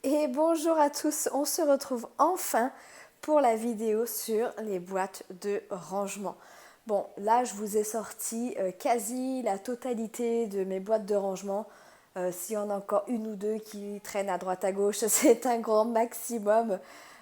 Et bonjour à tous, on se retrouve enfin pour la vidéo sur les boîtes de rangement. Bon, là je vous ai sorti quasi la totalité de mes boîtes de rangement. S'il y en a encore une ou deux qui traînent à droite à gauche, c'est un grand maximum.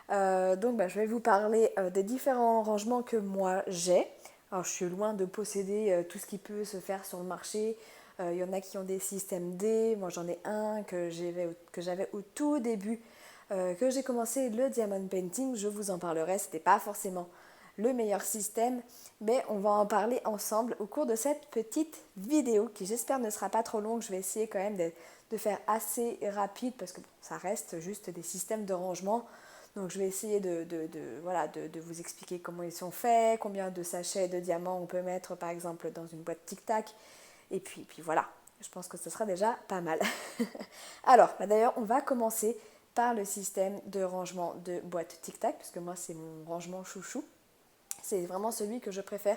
Donc je vais vous parler des différents rangements que moi j'ai. Alors je suis loin de posséder tout ce qui peut se faire sur le marché. Il y en a qui ont des systèmes D, moi j'en ai un que j'avais au tout début, que j'ai commencé le diamond painting, je vous en parlerai, c'était pas forcément le meilleur système, mais on va en parler ensemble au cours de cette petite vidéo qui j'espère ne sera pas trop longue. Je vais essayer quand même de faire assez rapide parce que bon, ça reste juste des systèmes de rangement. Donc je vais essayer de vous expliquer comment ils sont faits, combien de sachets de diamants on peut mettre par exemple dans une boîte tic-tac. Et puis voilà, je pense que ce sera déjà pas mal. Alors, d'ailleurs, on va commencer par le système de rangement de boîte tic-tac, puisque moi c'est mon rangement chouchou. C'est vraiment celui que je préfère.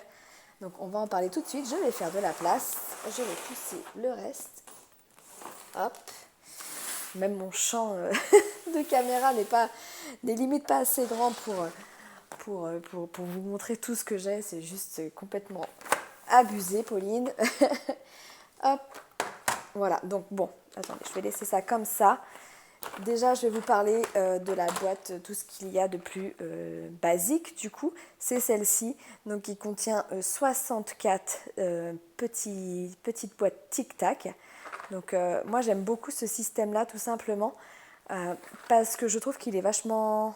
Donc on va en parler tout de suite. Je vais faire de la place. Je vais pousser le reste. Hop. Même mon champ de caméra n'est limite pas assez grand pour vous montrer tout ce que j'ai. C'est juste complètement abusé, Pauline. Hop. Voilà, donc bon, attendez, je vais laisser ça comme ça. Déjà, je vais vous parler de la boîte, tout ce qu'il y a de plus basique du coup. C'est celle-ci, donc qui contient 64 petites boîtes tic-tac. Donc moi j'aime beaucoup ce système-là tout simplement parce que je trouve qu'il est vachement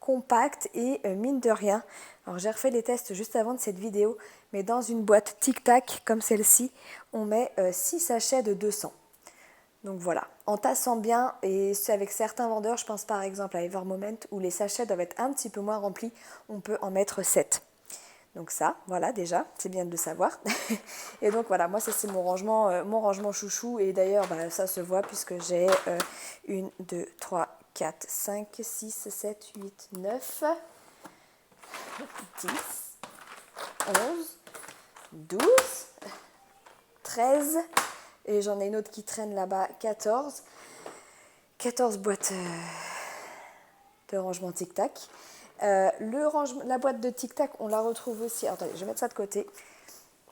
compact et mine de rien. Alors j'ai refait les tests juste avant de cette vidéo, mais dans une boîte tic-tac comme celle-ci, on met 6 sachets de 200. Donc voilà, en tassant bien, et c'est avec certains vendeurs, je pense par exemple à Evermoment, où les sachets doivent être un petit peu moins remplis, on peut en mettre 7. Donc ça, voilà déjà, c'est bien de le savoir. Et donc voilà, moi ça c'est mon rangement chouchou, et d'ailleurs ça se voit puisque j'ai 1, 2, 3, 4, 5, 6, 7, 8, 9, 10, 11, 12, 13, et j'en ai une autre qui traîne là-bas, 14. 14 boîtes de rangement tic-tac. La boîte de tic-tac, on la retrouve aussi. Attendez, je vais mettre ça de côté.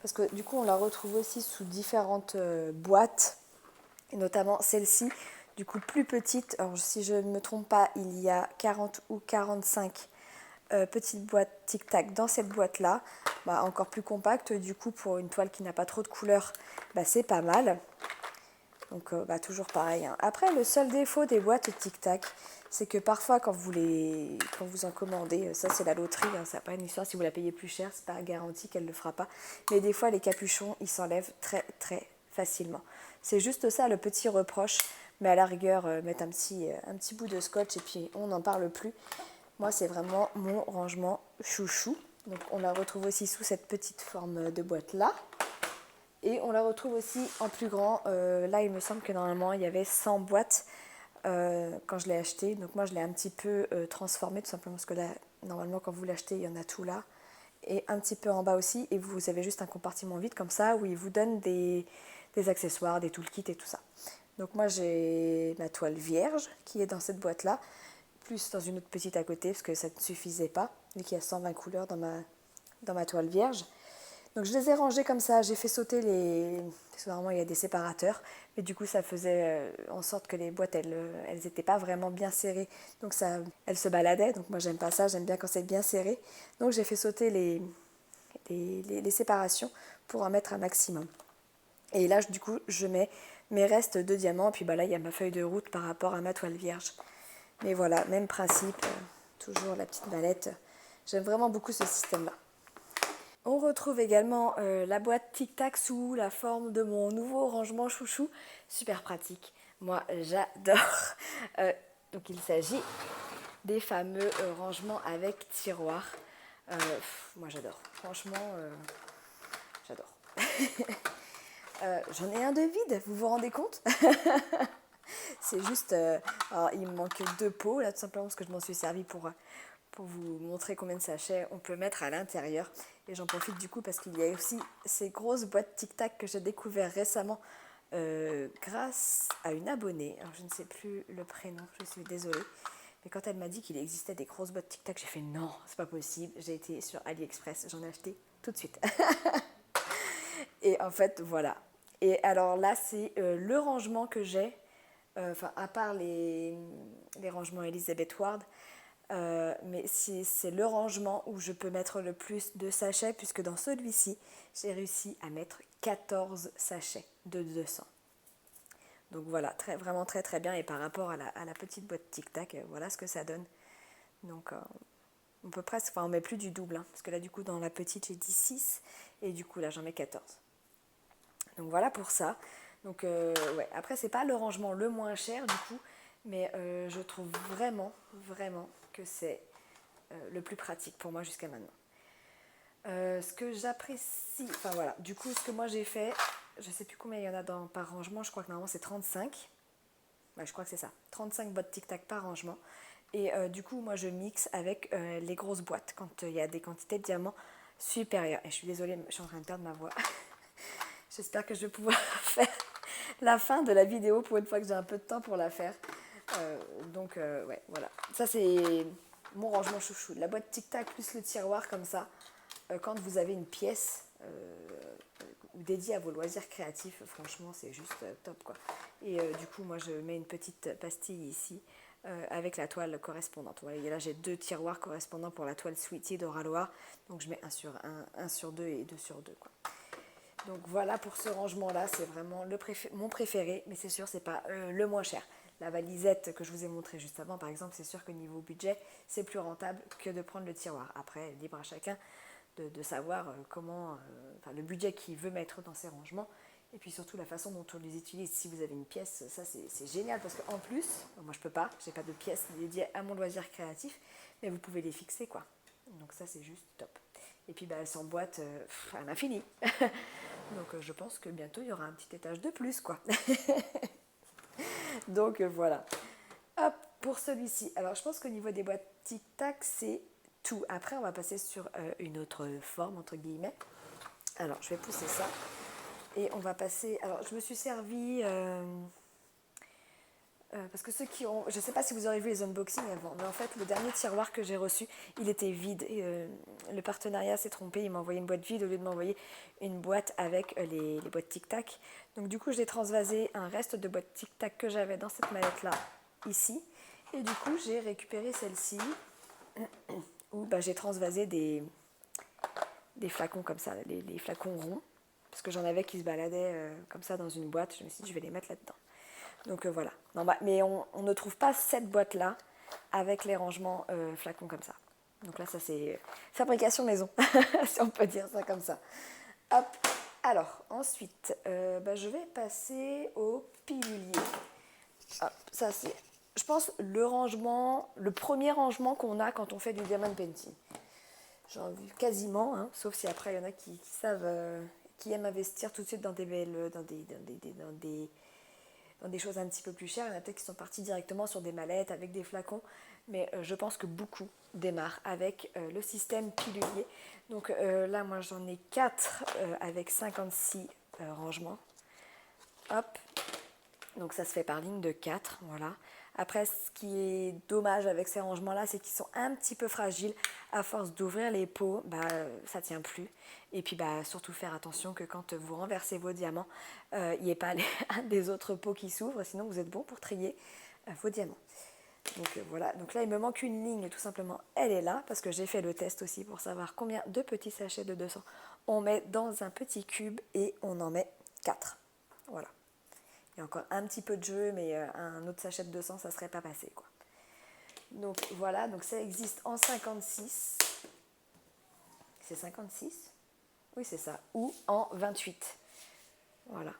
Parce que du coup, on la retrouve aussi sous différentes boîtes. Et notamment celle-ci, du coup plus petite. Alors, si je ne me trompe pas, il y a 40 ou 45 petites boîtes tic-tac dans cette boîte-là. Encore plus compacte, du coup, pour une toile qui n'a pas trop de couleur, c'est pas mal. Donc toujours pareil. Hein. Après, le seul défaut des boîtes tic-tac, c'est que parfois quand vous en commandez, ça c'est la loterie, hein, ça n'a pas une histoire, si vous la payez plus cher, c'est pas garanti qu'elle ne le fera pas. Mais des fois les capuchons, ils s'enlèvent très très facilement. C'est juste ça le petit reproche, mais à la rigueur, mettre un petit bout de scotch et puis on n'en parle plus. Moi c'est vraiment mon rangement chouchou. Donc on la retrouve aussi sous cette petite forme de boîte là. Et on la retrouve aussi en plus grand. Là, il me semble que normalement, il y avait 100 boîtes quand je l'ai acheté. Donc moi, je l'ai un petit peu transformé, tout simplement parce que là, normalement, quand vous l'achetez, il y en a tout là. Et un petit peu en bas aussi. Et vous avez juste un compartiment vide comme ça, où il vous donne des accessoires, des toolkits et tout ça. Donc moi, j'ai ma toile vierge qui est dans cette boîte-là, plus dans une autre petite à côté, parce que ça ne suffisait pas, vu qu'il y a 120 couleurs dans ma toile vierge. Donc je les ai rangés comme ça, j'ai fait sauter les... Parce que normalement il y a des séparateurs, mais du coup ça faisait en sorte que les boîtes, elles n'étaient pas vraiment bien serrées. Donc ça, elles se baladaient, donc moi j'aime pas ça, j'aime bien quand c'est bien serré. Donc j'ai fait sauter les séparations pour en mettre un maximum. Et là du coup je mets mes restes de diamants, et puis là il y a ma feuille de route par rapport à ma toile vierge. Mais voilà, même principe, toujours la petite mallette. J'aime vraiment beaucoup ce système-là. On retrouve également la boîte tic-tac sous la forme de mon nouveau rangement chouchou. Super pratique. Moi, j'adore. Donc, il s'agit des fameux rangements avec tiroir. Moi, j'adore. Franchement, j'adore. J'en ai un de vide, vous vous rendez compte? C'est juste... alors, il me manque 2 pots, là, tout simplement, parce que je m'en suis servi pour vous montrer combien de sachets on peut mettre à l'intérieur. Et j'en profite du coup parce qu'il y a aussi ces grosses boîtes tic-tac que j'ai découvert récemment grâce à une abonnée. Alors je ne sais plus le prénom, je suis désolée. Mais quand elle m'a dit qu'il existait des grosses bottes Tic Tac, j'ai fait non, c'est pas possible. J'ai été sur AliExpress, j'en ai acheté tout de suite. Et en fait, voilà. Et alors là, c'est le rangement que j'ai, enfin, à part les rangements Elizabeth Ward, mais c'est le rangement où je peux mettre le plus de sachets, puisque dans celui-ci, j'ai réussi à mettre 14 sachets de 200. Donc voilà, vraiment très très bien. Et par rapport à la petite boîte Tic Tac, voilà ce que ça donne. Donc on peut presque, enfin on met plus du double, hein, parce que là du coup dans la petite j'ai dit 6, et du coup là j'en mets 14. Donc voilà pour ça. Donc ouais, après c'est pas le rangement le moins cher du coup, mais je trouve vraiment, vraiment que c'est le plus pratique pour moi jusqu'à maintenant. Ce que j'apprécie, enfin voilà, du coup ce que moi j'ai fait, je sais plus combien il y en a par rangement, je crois que normalement c'est 35. Ouais, je crois que c'est ça, 35 boîtes Tic Tac par rangement. Et du coup moi je mixe avec les grosses boîtes quand il y a des quantités de diamants supérieures. Et je suis désolée, je suis en train de perdre ma voix. J'espère que je vais pouvoir faire la fin de la vidéo pour une fois que j'ai un peu de temps pour la faire. Donc ouais, voilà. Ça c'est mon rangement chouchou. La boîte Tic Tac plus le tiroir comme ça. Quand vous avez une pièce dédiée à vos loisirs créatifs, franchement c'est juste top quoi. Et du coup moi je mets une petite pastille ici avec la toile correspondante. Voilà, et là j'ai 2 tiroirs correspondants pour la toile Sweetie d'Aura Loire. Donc je mets 1 sur 1, 1 sur 2 et 2 sur 2 quoi. Donc voilà pour ce rangement là, c'est vraiment mon préféré, mais c'est sûr c'est pas le moins cher. La valisette que je vous ai montrée juste avant par exemple, c'est sûr que niveau budget c'est plus rentable que de prendre le tiroir. Après libre à chacun de savoir comment, enfin, le budget qu'il veut mettre dans ses rangements, et puis surtout la façon dont on les utilise. Si vous avez une pièce, ça c'est génial, parce qu'en plus, moi je peux pas, j'ai pas de pièce dédiée à mon loisir créatif, mais vous pouvez les fixer quoi. Donc ça c'est juste top. Et puis bah, elles s'emboîtent à l'infini. Donc je pense que bientôt il y aura un petit étage de plus quoi. Donc voilà. Hop, pour celui-ci. Alors je pense qu'au niveau des boîtes Tic Tac, c'est tout. Après on va passer sur une autre forme entre guillemets. Alors je vais pousser ça. Et on va passer. Alors je me suis servi. Parce que ceux qui ont. Je ne sais pas si vous aurez vu les unboxings avant, mais en fait le dernier tiroir que j'ai reçu, il était vide. Et, le partenariat s'est trompé, il m'a envoyé une boîte vide au lieu de m'envoyer une boîte avec les boîtes Tic Tac. Donc du coup j'ai transvasé un reste de boîte Tic Tac que j'avais dans cette mallette là, ici. Et du coup j'ai récupéré celle-ci, où bah, j'ai transvasé des flacons comme ça, les flacons ronds. Parce que j'en avais qui se baladaient comme ça dans une boîte, je me suis dit je vais les mettre là-dedans. Donc voilà. Non, bah, mais on ne trouve pas cette boîte-là avec les rangements flacons comme ça. Donc là, ça c'est fabrication maison, si on peut dire ça comme ça. Hop. Alors, ensuite, bah, je vais passer au pilulier. Hop, ça c'est, je pense, le premier rangement qu'on a quand on fait du diamond painting. J'en ai vu quasiment, hein, sauf si après il y en a qui savent, qui aiment investir tout de suite dans des belles, dans des choses un petit peu plus chères. Il y en a peut-être qui sont partis directement sur des mallettes avec des flacons, mais je pense que beaucoup démarrent avec le système pilulier. Donc là, moi j'en ai 4 avec 56 rangements. Hop, donc ça se fait par ligne de 4, voilà. Après, ce qui est dommage avec ces rangements-là, c'est qu'ils sont un petit peu fragiles. À force d'ouvrir les pots, bah, ça ne tient plus. Et puis, bah, surtout faire attention que quand vous renversez vos diamants, il n'y ait pas un des autres pots qui s'ouvrent. Sinon, vous êtes bon pour trier vos diamants. Donc voilà, donc là, il me manque une ligne, tout simplement. Elle est là, parce que j'ai fait le test aussi pour savoir combien de petits sachets de 200 on met dans un petit cube, et on en met 4. Voilà. Il y a encore un petit peu de jeu, mais un autre sachet de 200, ça ne serait pas passé, quoi. Donc voilà, donc ça existe en 56. C'est 56 ? Oui, c'est ça. Ou en 28. Voilà.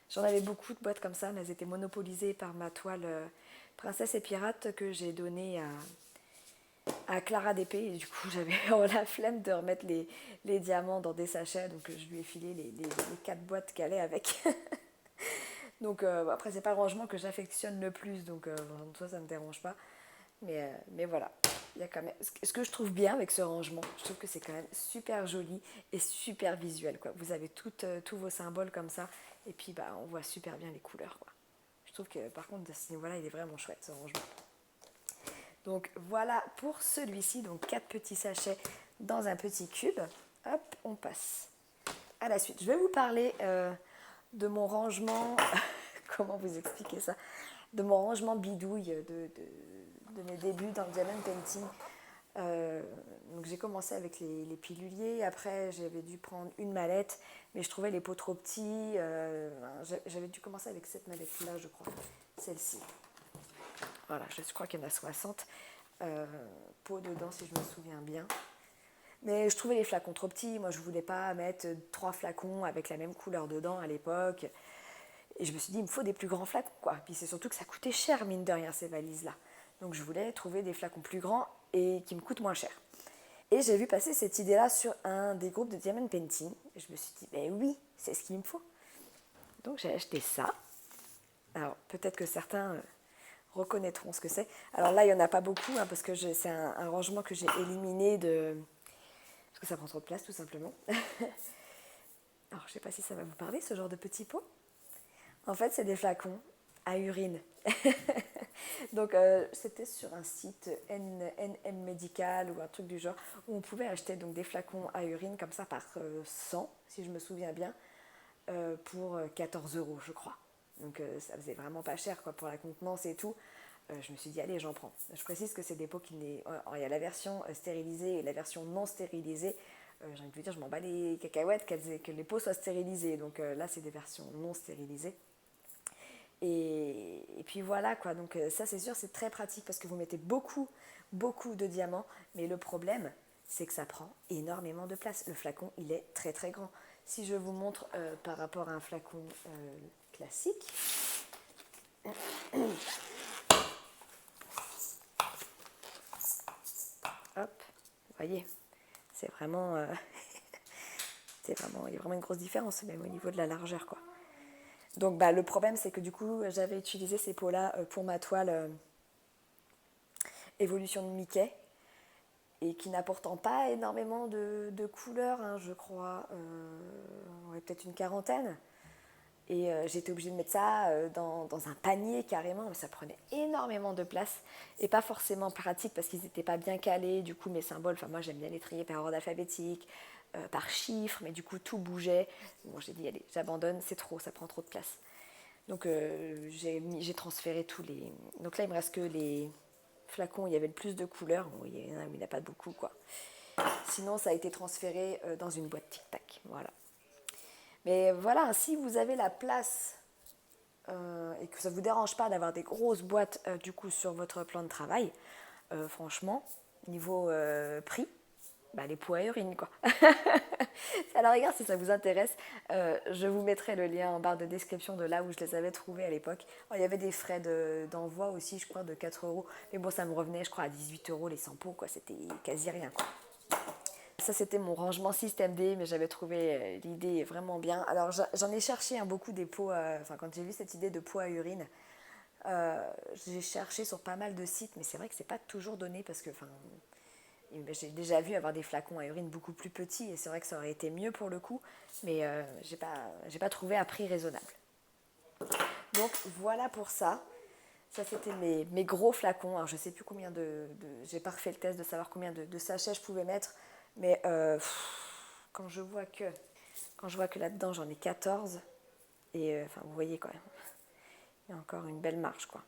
J'en avais beaucoup de boîtes comme ça, mais elles étaient monopolisées par ma toile Princesse et Pirate que j'ai donnée à Clara d'Épée. Et du coup, j'avais la flemme de remettre les diamants dans des sachets, donc je lui ai filé les 4 boîtes qu'elle est avec. Donc après c'est pas le rangement que j'affectionne le plus, donc ça ne me dérange pas, mais voilà, il y a quand même ce que je trouve bien avec ce rangement, je trouve que c'est quand même super joli et super visuel quoi. Vous avez tous vos symboles comme ça Et puis bah, on voit super bien les couleurs, quoi. Je trouve que par contre, à ce niveau-là, il est vraiment chouette ce rangement. Donc voilà pour celui-ci, donc 4 petits sachets dans un petit cube. Hop, on passe à la suite. Je vais vous parler de mon rangement, comment vous expliquer ça, de mon rangement bidouille de mes débuts dans le diamond painting. Donc j'ai commencé avec les piluliers, après j'avais dû prendre une mallette, mais je trouvais les pots trop petits. J'avais dû commencer avec cette mallette-là, je crois, celle-ci. Voilà, je crois qu'il y en a 60 pots dedans, si je me souviens bien. Mais je trouvais les flacons trop petits. Moi, je ne voulais pas mettre 3 flacons avec la même couleur dedans à l'époque. Et je me suis dit, il me faut des plus grands flacons, quoi. Puis c'est surtout que ça coûtait cher, mine de rien, ces valises-là. Donc je voulais trouver des flacons plus grands et qui me coûtent moins cher. Et j'ai vu passer cette idée-là sur un des groupes de Diamond Painting. Et je me suis dit, ben oui, c'est ce qu'il me faut. Donc j'ai acheté ça. Alors peut-être que certains reconnaîtront ce que c'est. Alors là, il n'y en a pas beaucoup, hein, parce que c'est un rangement que j'ai éliminé parce que ça prend trop de place, tout simplement. Alors, je ne sais pas si ça va vous parler, ce genre de petits pots. En fait, c'est des flacons à urine. Donc, c'était sur un site NM Médical ou un truc du genre, où on pouvait acheter donc, des flacons à urine comme ça par 100, si je me souviens bien, pour 14 €, je crois. Donc, ça faisait vraiment pas cher quoi, pour la contenance et tout. Je me suis dit, allez, j'en prends. Je précise que c'est des pots qui n'est. Alors, il y a la version stérilisée et la version non stérilisée. J'ai envie de vous dire, je m'en bats les cacahuètes que les pots soient stérilisés. Donc là, c'est des versions non stérilisées. Et puis voilà, quoi. Donc ça, c'est sûr, c'est très pratique parce que vous mettez beaucoup, beaucoup de diamants. Mais le problème, c'est que ça prend énormément de place. Le flacon, il est très, très grand. Si je vous montre par rapport à un flacon classique, hop, vous voyez, c'est vraiment, il y a vraiment une grosse différence, même au niveau de la largeur, quoi. Donc bah, le problème, c'est que du coup, j'avais utilisé ces pots-là pour ma toile Évolution de Mickey, et qui n'apportant pas énormément de couleurs, hein, je crois, ouais, peut-être une quarantaine. Et j'étais obligée de mettre ça dans un panier carrément, mais ça prenait énormément de place et pas forcément pratique parce qu'ils n'étaient pas bien calés. Du coup, mes symboles, enfin moi j'aime bien les trier par ordre alphabétique, par chiffres, mais du coup tout bougeait. Bon, j'ai dit allez, j'abandonne, c'est trop, ça prend trop de place. Donc j'ai transféré tous les. Donc là il me reste que les flacons où il y avait le plus de couleurs. Bon, il y en a où il n'y a pas beaucoup quoi. Sinon ça a été transféré dans une boîte Tic Tac, voilà. Mais voilà, si vous avez la place et que ça ne vous dérange pas d'avoir des grosses boîtes du coup sur votre plan de travail, franchement, niveau prix, bah, les pots à urine quoi. Alors regarde si ça vous intéresse, je vous mettrai le lien en barre de description de là où je les avais trouvés à l'époque. Alors, il y avait des frais d'envoi aussi, je crois, de 4 €. Mais bon, ça me revenait, je crois, à 18 € les 100 pots, quoi. C'était quasi rien, quoi. Ça, c'était mon rangement système D, mais j'avais trouvé l'idée vraiment bien. Alors, j'en ai cherché beaucoup des pots, enfin, quand j'ai vu cette idée de pots à urine, j'ai cherché sur pas mal de sites, mais c'est vrai que c'est pas toujours donné parce que, enfin, j'ai déjà vu avoir des flacons à urine beaucoup plus petits et c'est vrai que ça aurait été mieux pour le coup, mais j'ai pas trouvé à prix raisonnable. Donc, voilà pour ça. Ça, c'était mes gros flacons. Alors, je sais plus combien j'ai pas refait le test de savoir combien de sachets je pouvais mettre. Mais quand je vois que là-dedans, j'en ai 14, et enfin, vous voyez quand même, il y a encore une belle marge, quoi.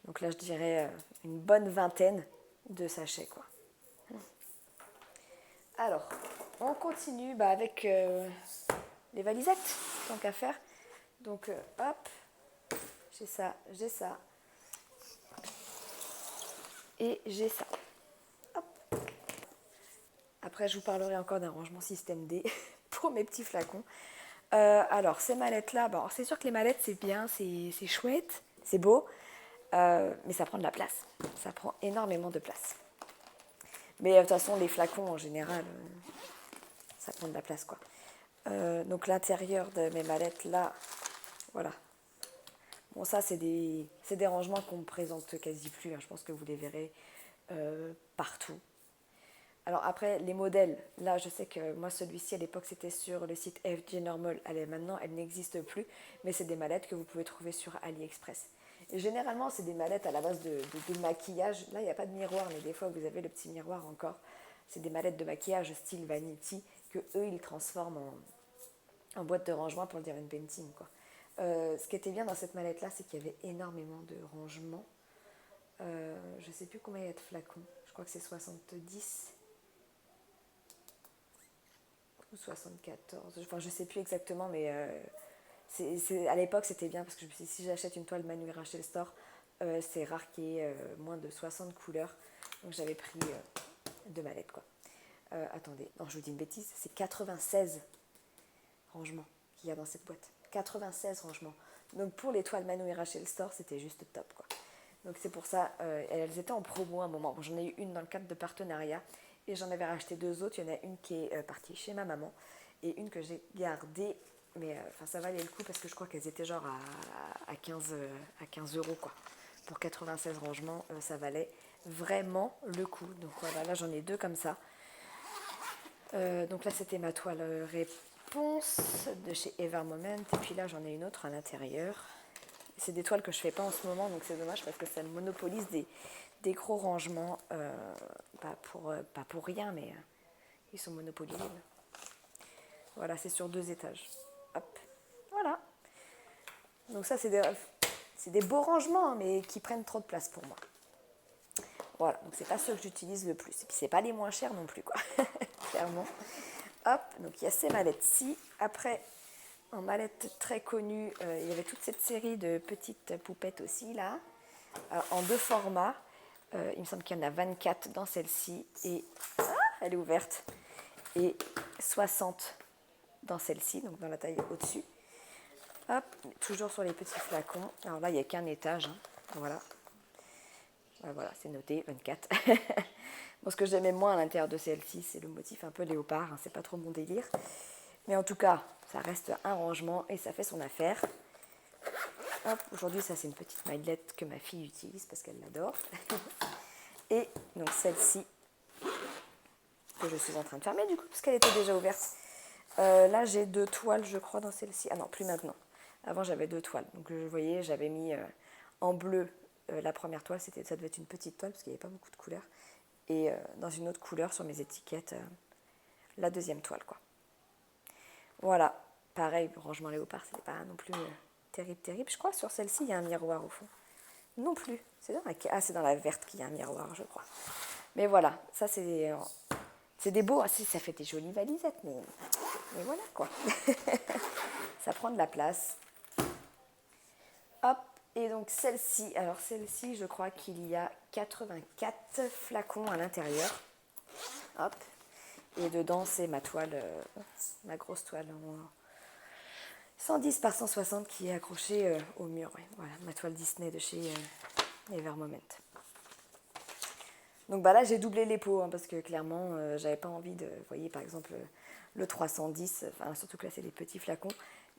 Donc là, je dirais une bonne vingtaine de sachets, quoi. Alors, on continue avec les valisettes, tant qu'à faire. Donc, hop, j'ai ça, et j'ai ça. Hop. Après, je vous parlerai encore d'un rangement système D pour mes petits flacons. Alors, ces mallettes-là, bon, c'est sûr que les mallettes, c'est bien, c'est chouette, c'est beau, mais ça prend de la place. Ça prend énormément de place. Mais de toute façon, les flacons, en général, ça prend de la place, quoi. Donc, l'intérieur de mes mallettes, là, voilà. Bon, ça, c'est des rangements qu'on ne présente quasi plus. Hein. Je pense que vous les verrez partout. Alors après, les modèles, là je sais que moi celui-ci à l'époque c'était sur le site FG Normal, maintenant elle n'existe plus, mais c'est des mallettes que vous pouvez trouver sur AliExpress. Et généralement c'est des mallettes à la base de maquillage, là il n'y a pas de miroir, mais des fois vous avez le petit miroir encore. C'est des mallettes de maquillage style Vanity que eux ils transforment en boîte de rangement pour le diamond painting, quoi. Ce qui était bien dans cette mallette là, c'est qu'il y avait énormément de rangements. Je ne sais plus combien il y a de flacons, je crois que c'est 70 ou 74, enfin je sais plus exactement, mais à l'époque c'était bien parce que je me suis dit, si j'achète une toile Manu Rachel Store, c'est rare qu'il y ait moins de 60 couleurs, donc j'avais pris deux mallettes, quoi. Attendez, non je vous dis une bêtise, c'est 96 rangements qu'il y a dans cette boîte, 96 rangements, donc pour les toiles Manu Rachel Store c'était juste top, quoi. Donc c'est pour ça, elles étaient en promo à un moment. Bon, j'en ai eu une dans le cadre de partenariat et j'en avais racheté deux autres. Il y en a une qui est partie chez ma maman et une que j'ai gardée. Mais ça valait le coup parce que je crois qu'elles étaient genre à 15 euros, quoi. Pour 96 rangements, ça valait vraiment le coup. Donc voilà, là j'en ai deux comme ça. Donc là c'était ma toile réponse de chez Evermoment. Et puis là j'en ai une autre à l'intérieur. C'est des toiles que je ne fais pas en ce moment, donc c'est dommage parce que ça monopolise des gros rangements, pas pour rien, mais ils sont monopolisés. Voilà, c'est sur 2 étages. Hop, voilà. Donc ça, c'est des beaux rangements, hein, mais qui prennent trop de place pour moi. Voilà, donc c'est pas ceux que j'utilise le plus. Et puis c'est pas les moins chers non plus, quoi. Clairement. Hop, donc il y a ces mallettes-ci. Après, en mallette très connue, il y avait toute cette série de petites poupettes aussi, là, en 2 formats. Il me semble qu'il y en a 24 dans celle-ci. Et elle est ouverte. Et 60 dans celle-ci, donc dans la taille au-dessus. Hop, toujours sur les petits flacons. Alors là, il n'y a qu'un étage. Hein. Voilà. Voilà, c'est noté, 24. Bon, ce que j'aimais moins à l'intérieur de celle-ci, c'est le motif un peu léopard. Hein, c'est pas trop mon délire. Mais en tout cas, ça reste un rangement et ça fait son affaire. Hop, aujourd'hui, ça c'est une petite maillette que ma fille utilise parce qu'elle l'adore. Et donc celle-ci, que je suis en train de fermer du coup, parce qu'elle était déjà ouverte. Là, j'ai 2 toiles, je crois, dans celle-ci. Ah non, plus maintenant. Avant, j'avais 2 toiles. Donc, vous voyez, j'avais mis en bleu la première toile. Ça devait être une petite toile parce qu'il n'y avait pas beaucoup de couleurs. Et dans une autre couleur sur mes étiquettes, la deuxième toile, quoi. Voilà. Pareil, le rangement léopard, c'était pas non plus terrible. Je crois que sur celle-ci, il y a un miroir au fond. Non plus. C'est dans la verte qu'il y a un miroir, je crois. Mais voilà, ça c'est des beaux, ça fait des jolies valisettes, mais voilà quoi. Ça prend de la place. Hop, et donc celle-ci, je crois qu'il y a 84 flacons à l'intérieur. Hop, et dedans c'est ma toile, ma grosse toile en 110 par 160 qui est accrochée au mur. Ouais. Voilà, ma toile Disney de chez Evermoment. Donc bah là j'ai doublé les pots hein, parce que clairement j'avais pas envie de, vous voyez par exemple le 310, enfin surtout que là c'est des petits flacons,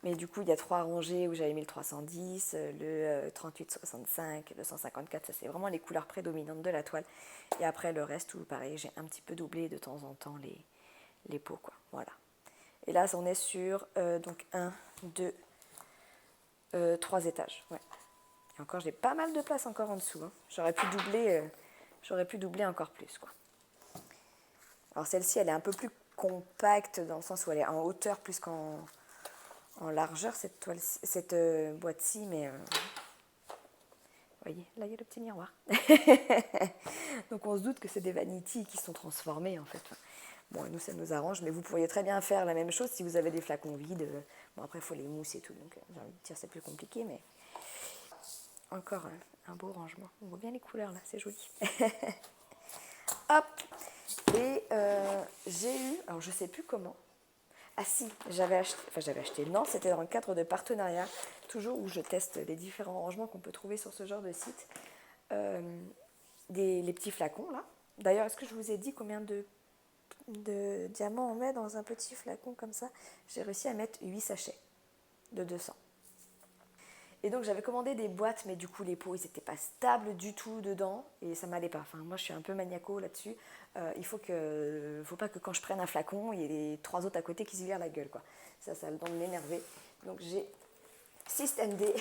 mais du coup il y a 3 rangées où j'avais mis le 310, le 3865, le 154, ça c'est vraiment les couleurs prédominantes de la toile. Et après le reste où pareil j'ai un petit peu doublé de temps en temps les pots, quoi. Voilà. Et là on est sur donc 1, 2, 3 étages. Ouais. Et encore j'ai pas mal de place encore en dessous. Hein. J'aurais pu doubler encore plus, quoi. Alors celle-ci, elle est un peu plus compacte dans le sens où elle est en hauteur plus qu'en largeur, cette boîte-ci, mais vous voyez, là il y a le petit miroir. Donc on se doute que c'est des vanities qui sont transformées en fait. Bon, nous ça nous arrange, mais vous pourriez très bien faire la même chose si vous avez des flacons vides. Bon, après il faut les mousser et tout, donc j'ai envie de dire c'est plus compliqué, mais encore un beau rangement. On voit bien les couleurs là, c'est joli. Hop. Et j'ai eu, alors je sais plus comment. Ah si, j'avais acheté, non, c'était dans le cadre de partenariat, toujours où je teste les différents rangements qu'on peut trouver sur ce genre de site. Les petits flacons là. D'ailleurs, est-ce que je vous ai dit combien de diamants on met dans un petit flacon comme ça? J'ai réussi à mettre 8 sachets de 200. Et donc j'avais commandé des boîtes, mais du coup les pots ils n'étaient pas stables du tout dedans et ça m'allait pas. Enfin moi je suis un peu maniaco là-dessus. Faut pas que quand je prenne un flacon, il y ait les 3 autres à côté qui se virent la gueule quoi. Ça a le don de m'énerver. Donc j'ai Système D,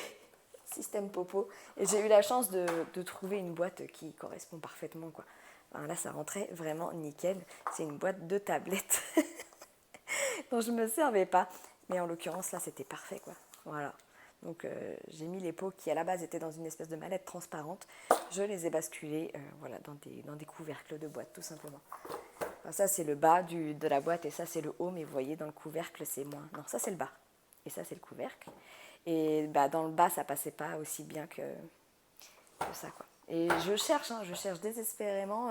Système Popo, et j'ai eu la chance de trouver une boîte qui correspond parfaitement quoi. Enfin, là ça rentrait vraiment nickel. C'est une boîte de tablettes dont je me servais pas, mais en l'occurrence là c'était parfait quoi. Voilà. Donc j'ai mis les pots qui à la base étaient dans une espèce de mallette transparente, je les ai basculés voilà, dans des couvercles de boîte tout simplement. Enfin, ça c'est le bas de la boîte et ça c'est le haut, mais vous voyez dans le couvercle c'est moins. Non, ça c'est le bas et ça c'est le couvercle. Et bah, dans le bas ça passait pas aussi bien que ça quoi. Et je cherche désespérément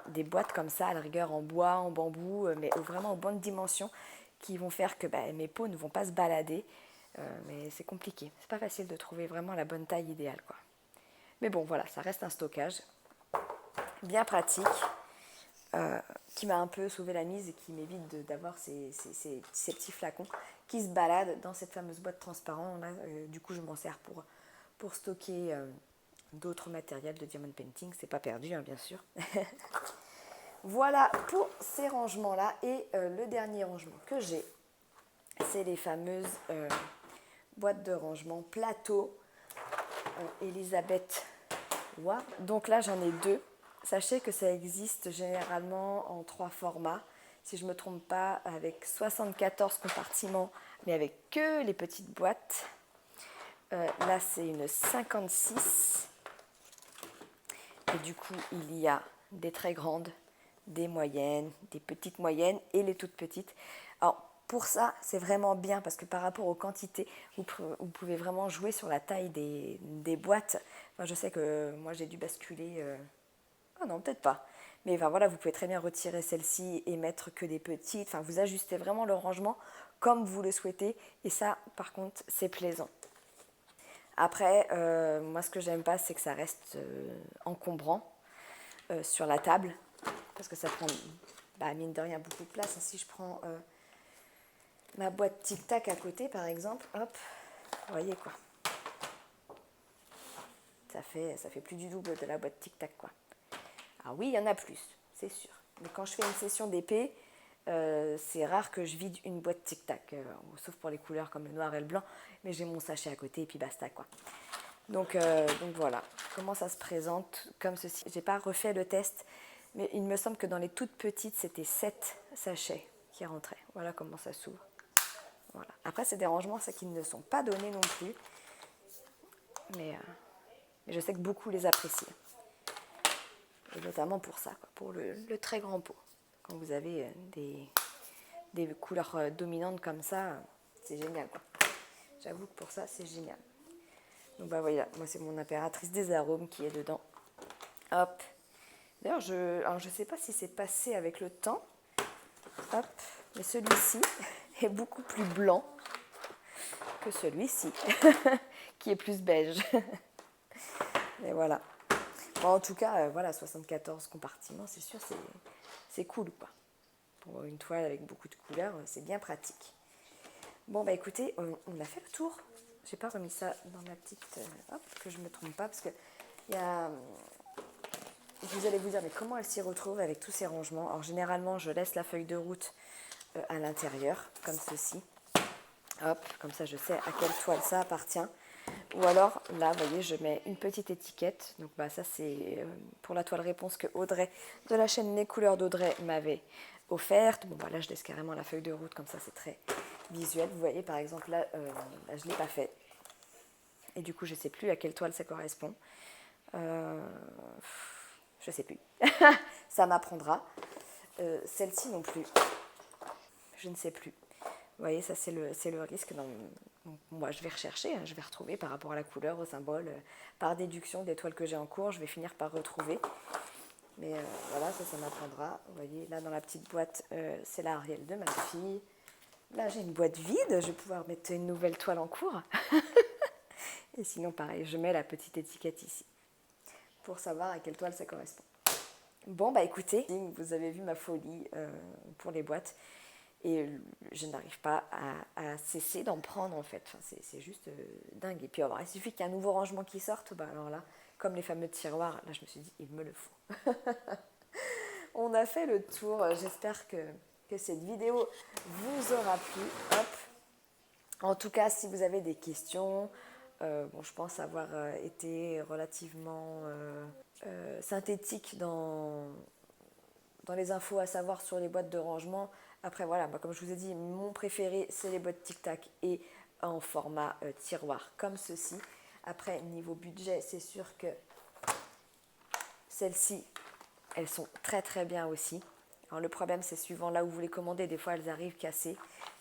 des boîtes comme ça à la rigueur en bois, en bambou, mais vraiment aux bonnes dimensions qui vont faire que mes pots ne vont pas se balader. Mais c'est compliqué, c'est pas facile de trouver vraiment la bonne taille idéale quoi. Mais bon voilà, ça reste un stockage bien pratique qui m'a un peu sauvé la mise et qui m'évite d'avoir ces petits flacons qui se baladent dans cette fameuse boîte transparente là. Du coup je m'en sers pour stocker d'autres matériels de diamond painting, c'est pas perdu hein, bien sûr. Voilà pour ces rangements là. Et le dernier rangement que j'ai, c'est les fameuses boîte de rangement plateau Elisabeth Wa. Donc là j'en ai 2. Sachez que ça existe généralement en 3 formats, si je ne me trompe pas, avec 74 compartiments, mais avec que les petites boîtes. Là c'est une 56. Et du coup il y a des très grandes, des moyennes, des petites moyennes et les toutes petites. Alors pour ça, c'est vraiment bien parce que par rapport aux quantités, vous pouvez vraiment jouer sur la taille des boîtes. Enfin, je sais que moi, j'ai dû basculer... Ah non, peut-être pas. Mais enfin, voilà, vous pouvez très bien retirer celle-ci et mettre que des petites. Enfin, vous ajustez vraiment le rangement comme vous le souhaitez. Et ça, par contre, c'est plaisant. Après, moi, ce que j'aime pas, c'est que ça reste encombrant sur la table. Parce que ça prend, mine de rien, beaucoup de place. Si je prends... ma boîte tic-tac à côté, par exemple, hop, vous voyez quoi. Ça fait plus du double de la boîte tic-tac, quoi. Ah oui, il y en a plus, c'est sûr. Mais quand je fais une session d'épée, c'est rare que je vide une boîte tic-tac, sauf pour les couleurs comme le noir et le blanc, mais j'ai mon sachet à côté et puis basta, quoi. Donc voilà, comment ça se présente comme ceci. J'ai pas refait le test, mais il me semble que dans les toutes petites, c'était 7 sachets qui rentraient. Voilà comment ça s'ouvre. Voilà. Après, c'est des rangements ça, qui ne sont pas donnés non plus. Mais je sais que beaucoup les apprécient. Et notamment pour ça, quoi, pour le très grand pot. Quand vous avez des couleurs dominantes comme ça, c'est génial, quoi. J'avoue que pour ça, c'est génial. Donc voilà, moi c'est mon impératrice des arômes qui est dedans. Hop. D'ailleurs, je sais pas si c'est passé avec le temps. Hop. Mais celui-ci est beaucoup plus blanc que celui-ci, qui est plus beige. Et voilà. Bon, en tout cas, voilà, 74 compartiments, c'est sûr, c'est cool, quoi. Pour une toile avec beaucoup de couleurs, c'est bien pratique. Bon, écoutez, on a fait le tour. J'ai pas remis ça dans ma petite... hop, que je me trompe pas, parce que il y a... Vous allez vous dire, mais comment elle s'y retrouve avec tous ces rangements? Alors, généralement, je laisse la feuille de route à l'intérieur, comme ceci. Hop, comme ça, je sais à quelle toile ça appartient. Ou alors, là, vous voyez, je mets une petite étiquette. Donc, ça, c'est pour la toile réponse que Audrey, de la chaîne Les Couleurs d'Audrey, m'avait offerte. Bon, là, je laisse carrément la feuille de route, comme ça, c'est très visuel. Vous voyez, par exemple, là, je ne l'ai pas fait. Et du coup, je ne sais plus à quelle toile ça correspond. Je ne sais plus. Ça m'apprendra. Celle-ci non plus. Je ne sais plus. Vous voyez, ça, c'est le risque. Donc, moi, je vais rechercher, je vais retrouver par rapport à la couleur, au symbole, par déduction des toiles que j'ai en cours, je vais finir par retrouver. Mais voilà, ça m'apprendra. Vous voyez, là, dans la petite boîte, c'est l'Ariel de ma fille. Là, j'ai une boîte vide, je vais pouvoir mettre une nouvelle toile en cours. Et sinon, pareil, je mets la petite étiquette ici, pour savoir à quelle toile ça correspond. Bon, écoutez, vous avez vu ma folie pour les boîtes. Et je n'arrive pas à cesser d'en prendre en fait. Enfin, c'est juste dingue. Et puis alors, il suffit qu'il y ait un nouveau rangement qui sorte, bah alors là, comme les fameux tiroirs, là je me suis dit, il me le faut. On a fait le tour. J'espère que cette vidéo vous aura plu. Hop. En tout cas, si vous avez des questions, bon, je pense avoir été relativement synthétique dans les infos à savoir sur les boîtes de rangement. Après voilà, bah, comme je vous ai dit, mon préféré c'est les boîtes Tic Tac et en format tiroir comme ceci. Après niveau budget, c'est sûr que celles-ci, elles sont très très bien aussi. Alors, le problème c'est suivant là où vous les commandez, des fois elles arrivent cassées.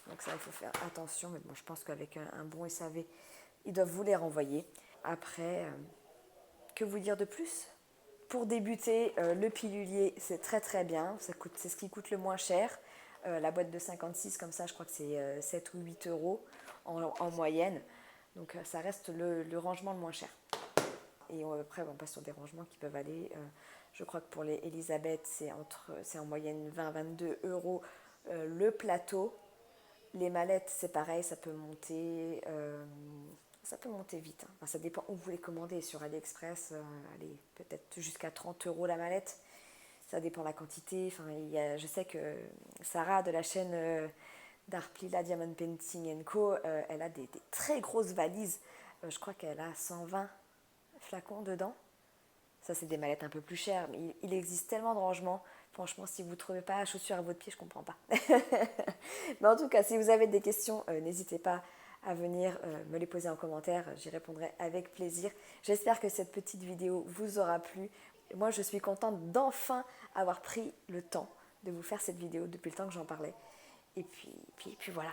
Donc ça il faut faire attention, mais bon je pense qu'avec un bon SAV, ils doivent vous les renvoyer. Après, que vous dire de plus? Pour débuter, le pilulier, c'est très très bien. C'est ce qui coûte le moins cher. La boîte de 56, comme ça, je crois que c'est 7 ou 8 euros en moyenne. Donc ça reste le rangement le moins cher. Et après, on passe sur des rangements qui peuvent aller. Je crois que pour les Elisabeth, c'est en moyenne 20-22 euros le plateau. Les mallettes, c'est pareil, ça peut monter vite. Enfin, ça dépend où vous les commandez. Sur AliExpress, allez, peut-être jusqu'à 30 euros la mallette. Ça dépend de la quantité. Enfin, je sais que Sarah de la chaîne d'Arplila Diamond Painting Co, elle a des très grosses valises. Je crois qu'elle a 120 flacons dedans. Ça, c'est des mallettes un peu plus chères. Mais il existe tellement de rangements. Franchement, si vous ne trouvez pas la chaussure à votre pied, je ne comprends pas. Mais en tout cas, si vous avez des questions, n'hésitez pas à venir me les poser en commentaire. J'y répondrai avec plaisir. J'espère que cette petite vidéo vous aura plu. Moi, je suis contente d'enfin avoir pris le temps de vous faire cette vidéo depuis le temps que j'en parlais. Et puis voilà.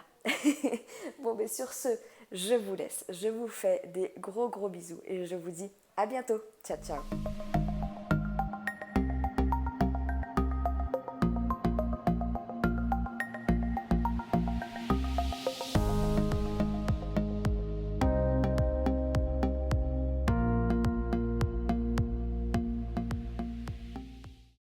Bon, mais sur ce, je vous laisse. Je vous fais des gros bisous et je vous dis à bientôt. Ciao, ciao.